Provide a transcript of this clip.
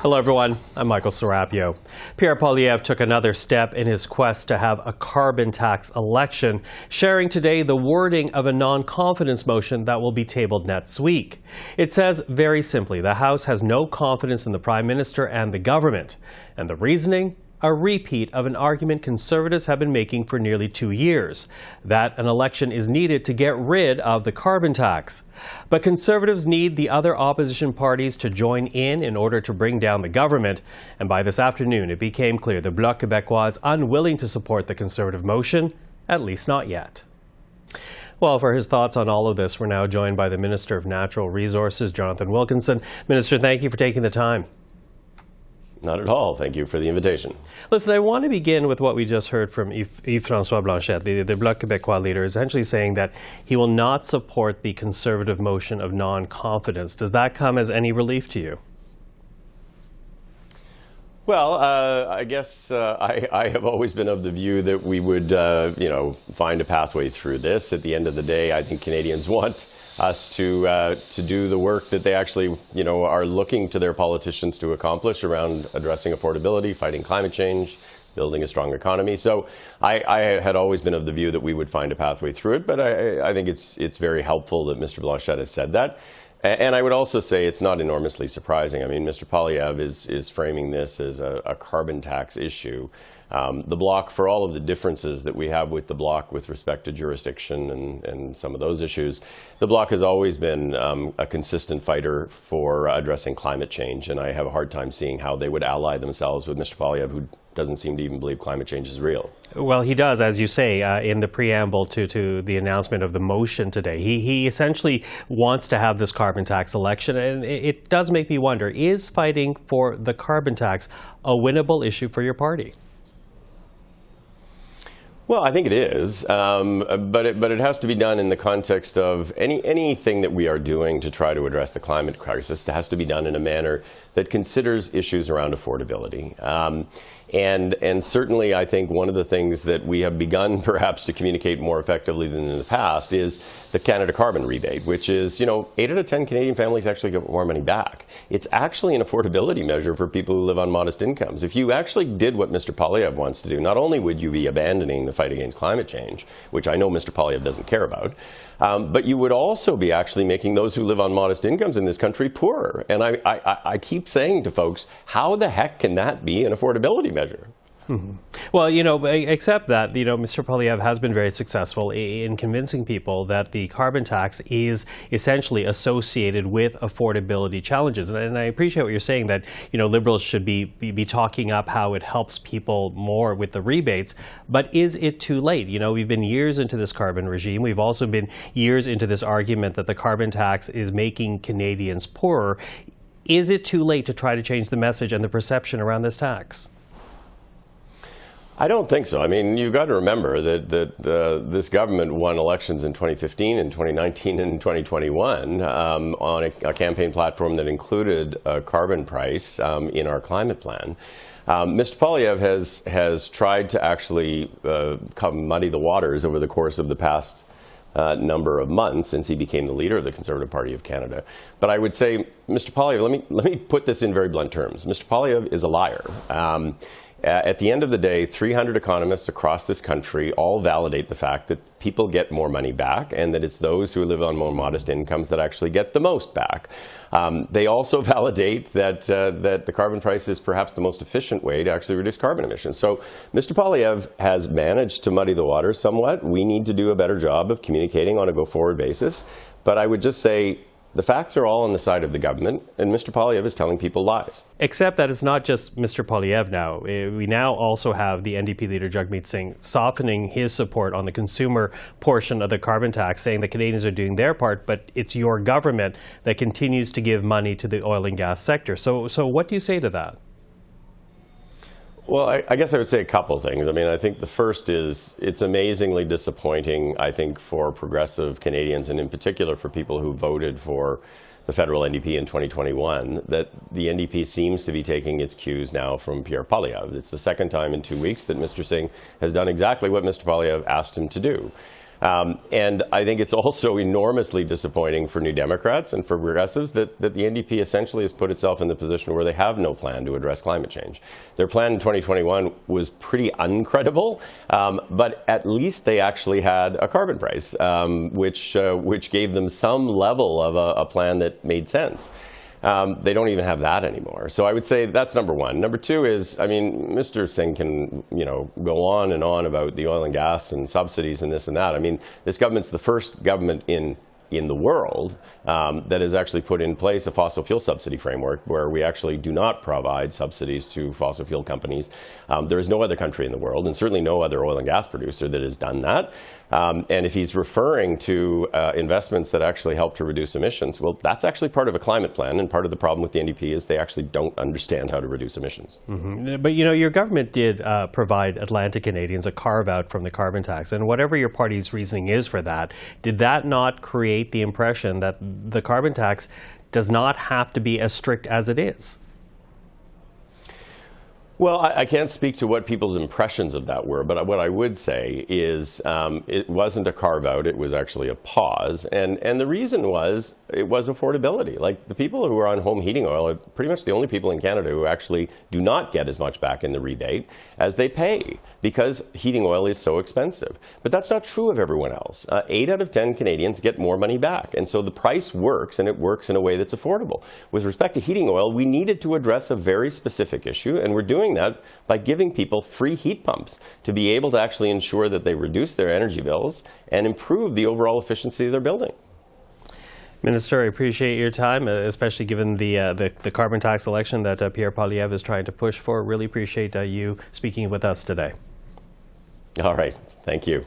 Hello everyone, I'm Michael Serapio. Pierre Poilievre took another step in his quest to have a carbon tax election, sharing today the wording of a non-confidence motion that will be tabled next week. It says very simply, the House has no confidence in the Prime Minister and the government. And the reasoning? A repeat of an argument Conservatives have been making for nearly 2 years, that an election is needed to get rid of the carbon tax. But Conservatives need the other opposition parties to join in order to bring down the government. And by this afternoon, it became clear the Bloc Québécois is unwilling to support the Conservative motion, at least not yet. Well, for his thoughts on all of this, we're now joined by the Minister of Natural Resources, Jonathan Wilkinson. Minister, thank you for taking the time. Not at all. Thank you for the invitation. Listen, I want to begin with what we just heard from Yves-François Blanchet, the Bloc Québécois leader, essentially saying that he will not support the Conservative motion of non-confidence. Does that come as any relief to you? Well, I guess I have always been of the view that we would, find a pathway through this. At the end of the day, I think Canadians want us to do the work that they actually, are looking to their politicians to accomplish around addressing affordability, fighting climate change, building a strong economy. So I had always been of the view that we would find a pathway through it, but I think it's very helpful that Mr. Blanchet has said that. And I would also say it's not enormously surprising. I mean, Mr. Poilievre is framing this as a carbon tax issue. The Bloc, for all of the differences that we have with the Bloc with respect to jurisdiction and some of those issues, the Bloc has always been a consistent fighter for addressing climate change. And I have a hard time seeing how they would ally themselves with Mr. Poilievre, who doesn't seem to even believe climate change is real. Well, he does, as you say, in the preamble to the announcement of the motion today. He essentially wants to have this carbon tax election, and it does make me wonder, is fighting for the carbon tax a winnable issue for your party? Well, I think it is, but it has to be done in the context of anything that we are doing to try to address the climate crisis. It has to be done in a manner that considers issues around affordability. And certainly, I think one of the things that we have begun perhaps to communicate more effectively than in the past is the Canada Carbon Rebate, which is, 8 out of 10 Canadian families actually get more money back. It's actually an affordability measure for people who live on modest incomes. If you actually did what Mr. Poilievre wants to do, not only would you be abandoning the fight against climate change, which I know Mr. Poilievre doesn't care about, but you would also be actually making those who live on modest incomes in this country poorer. And I keep saying to folks, how the heck can that be an affordability measure? Mm-hmm. Well, except that, Mr. Poilievre has been very successful in convincing people that the carbon tax is essentially associated with affordability challenges. And I appreciate what you're saying, that, Liberals should be talking up how it helps people more with the rebates. But is it too late? We've been years into this carbon regime. We've also been years into this argument that the carbon tax is making Canadians poorer. Is it too late to try to change the message and the perception around this tax? I don't think so. I mean, you've got to remember that this government won elections in 2015 and 2019 and 2021 on a campaign platform that included a carbon price in our climate plan. Mr. Poilievre has tried to actually muddy the waters over the course of the past number of months since he became the leader of the Conservative Party of Canada. But I would say, Mr. Poilievre, let me put this in very blunt terms. Mr. Poilievre is a liar. At the end of the day, 300 economists across this country all validate the fact that people get more money back, and that it's those who live on more modest incomes that actually get the most back. They also validate that the carbon price is perhaps the most efficient way to actually reduce carbon emissions. So Mr. Poilievre has managed to muddy the waters somewhat. We need to do a better job of communicating on a go-forward basis. But I would just say, the facts are all on the side of the government, and Mr. Poilievre is telling people lies. Except that it's not just Mr. Poilievre now. We now also have the NDP leader, Jagmeet Singh, softening his support on the consumer portion of the carbon tax, saying that Canadians are doing their part, but it's your government that continues to give money to the oil and gas sector. So what do you say to that? Well, I guess I would say a couple things. I mean, I think the first is it's amazingly disappointing, I think, for progressive Canadians, and in particular for people who voted for the federal NDP in 2021, that the NDP seems to be taking its cues now from Pierre Poilievre. It's the second time in 2 weeks that Mr. Singh has done exactly what Mr. Poilievre asked him to do. And I think it's also enormously disappointing for New Democrats and for progressives that the NDP essentially has put itself in the position where they have no plan to address climate change. Their plan in 2021 was pretty uncredible, but at least they actually had a carbon price, which gave them some level of a plan that made sense. They don't even have that anymore. So I would say that's number one. Number two is, I mean, Mr. Singh can, go on and on about the oil and gas and subsidies and this and that. I mean, this government's the first government in the world that has actually put in place a fossil fuel subsidy framework where we actually do not provide subsidies to fossil fuel companies. There is no other country in the world, and certainly no other oil and gas producer that has done that. And if he's referring to investments that actually help to reduce emissions, well, that's actually part of a climate plan, and part of the problem with the NDP is they actually don't understand how to reduce emissions. Mm-hmm. But, your government did provide Atlantic Canadians a carve-out from the carbon tax, and whatever your party's reasoning is for that, did that not create the impression that the carbon tax does not have to be as strict as it is? Well, I can't speak to what people's impressions of that were, but what I would say is it wasn't a carve-out, it was actually a pause. And the reason was, it was affordability. Like, the people who are on home heating oil are pretty much the only people in Canada who actually do not get as much back in the rebate as they pay, because heating oil is so expensive. But that's not true of everyone else. 8 out of 10 Canadians get more money back. And so the price works, and it works in a way that's affordable. With respect to heating oil, we needed to address a very specific issue, and we're doing that by giving people free heat pumps to be able to actually ensure that they reduce their energy bills and improve the overall efficiency of their building. Minister, I appreciate your time, especially given the carbon tax election that Pierre Poilievre is trying to push for. Really appreciate you speaking with us today. All right. Thank you.